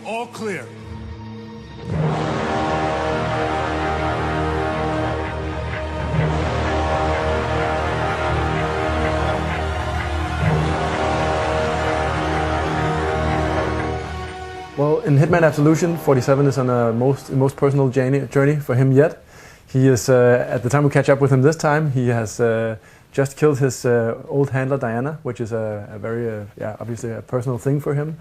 All clear. Well, in Hitman Absolution, 47 is on a most personal journey for him yet. He is, at the time we catch up with him this time, he has just killed his old handler Diana, which is a very, obviously a personal thing for him.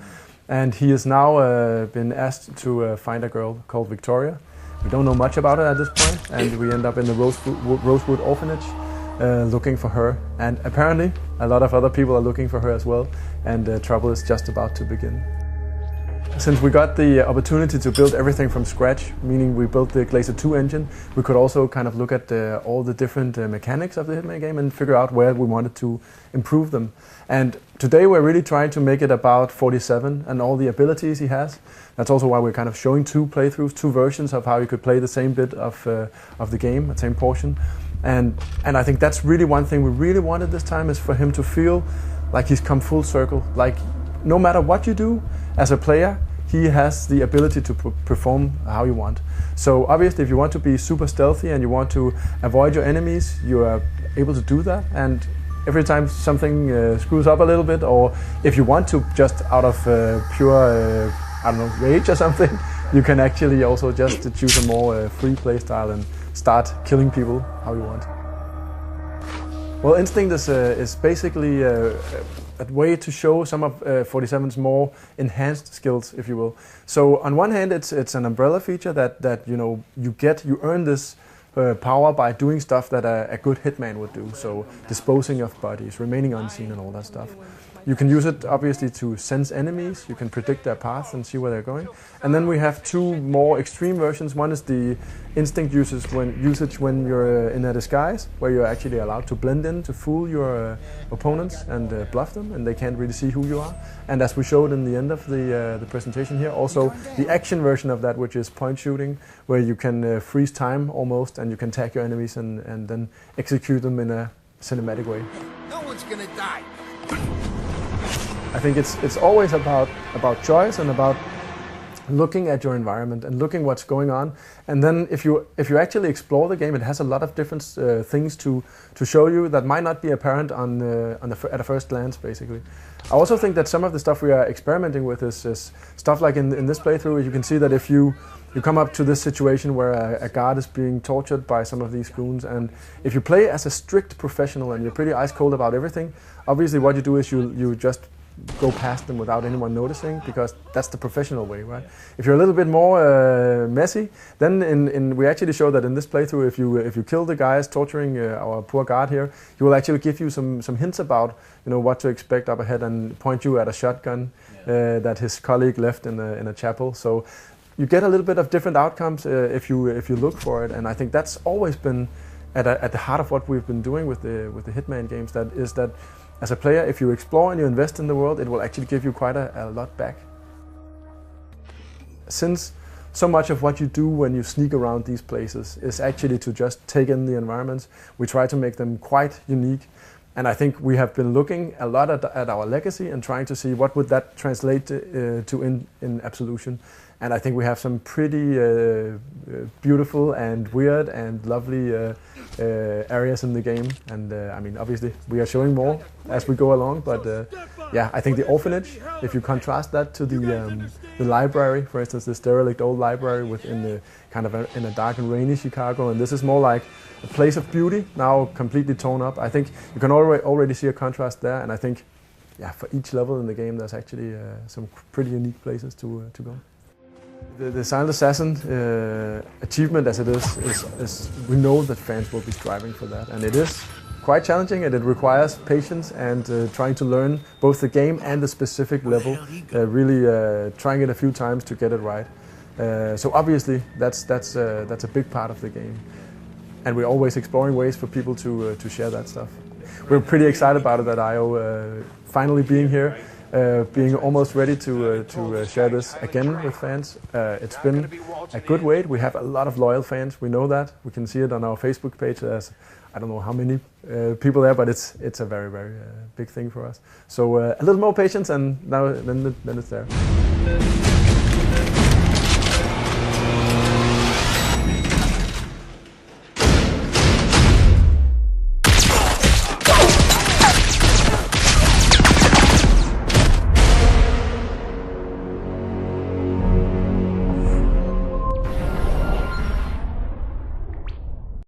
And he has now been asked to find a girl called Victoria. We don't know much about her at this point, and we end up in the Rosewood Orphanage looking for her. And apparently, a lot of other people are looking for her as well, and trouble is just about to begin. Since we got the opportunity to build everything from scratch, meaning we built the Glacier 2 engine, we could also kind of look at all the different mechanics of the Hitman game and figure out where we wanted to improve them. And today we're really trying to make it about 47 and all the abilities he has. That's also why we're kind of showing two playthroughs, two versions of how you could play the same bit of the game, the same portion. And I think that's really one thing we really wanted this time, is for him to feel like he's come full circle. Like no matter what you do as a player, he has the ability to perform how you want. So obviously if you want to be super stealthy and you want to avoid your enemies, you are able to do that. And every time something screws up a little bit, or if you want to just out of pure, I don't know, rage or something, you can actually also just choose a more free play style and start killing people how you want. Well, Instinct is basically a way to show some of 47's more enhanced skills, if you will. So on one hand, it's an umbrella feature that you earn this power by doing stuff that a good hitman would do. So disposing of bodies, remaining unseen, and all that stuff. You can use it obviously to sense enemies. You can predict their paths and see where they're going. And then we have two more extreme versions. One is the instinct usage when you're in a disguise, where you're actually allowed to blend in to fool your opponents and bluff them, and they can't really see who you are. And as we showed in the end of the presentation here, also the action version of that, which is point shooting, where you can freeze time almost, and you can tag your enemies and then execute them in a cinematic way. No one's gonna die. I think it's always about choice and about looking at your environment and looking what's going on. And then if you actually explore the game, it has a lot of different things to show you that might not be apparent at a first glance, basically. I also think that some of the stuff we are experimenting with is stuff like in this playthrough. You can see that if you come up to this situation where a guard is being tortured by some of these goons, and if you play as a strict professional and you're pretty ice cold about everything, obviously what you do is you just go past them without anyone noticing, because that's the professional way, right? If you're a little bit more messy, then we actually show that in this playthrough, if you kill the guys torturing our poor guard here, he will actually give you some hints about what to expect up ahead and point you at a shotgun that his colleague left in a chapel. So you get a little bit of different outcomes if you look for it, and I think that's always been at the heart of what we've been doing with the Hitman games. That is that. As a player, if you explore and you invest in the world, it will actually give you quite a lot back. Since so much of what you do when you sneak around these places is actually to just take in the environments, we try to make them quite unique. And I think we have been looking a lot at our legacy and trying to see what would that translate to in Absolution. And I think we have some pretty beautiful and weird and lovely areas in the game. And I mean, obviously, we are showing more as we go along. But yeah, I think the orphanage, if you contrast that to the library, for instance, this derelict old library within the kind of in a dark and rainy Chicago, and this is more like a place of beauty, now completely torn up. I think you can already see a contrast there. And I think, yeah, for each level in the game, there's actually some pretty unique places to go. The Silent Assassin achievement as it is we know that fans will be striving for that, and it is quite challenging, and it requires patience and trying to learn both the game and the specific level, really trying it a few times to get it right. So obviously that's a big part of the game, and we're always exploring ways for people to share that stuff. We're pretty excited about it at I/O finally being here. being almost ready to share this again with fans. It's been a good wait. We have a lot of loyal fans. We know that. We can see it on our Facebook page. There's I don't know how many people there, but it's a very big thing for us. So a little more patience, and now then it's there.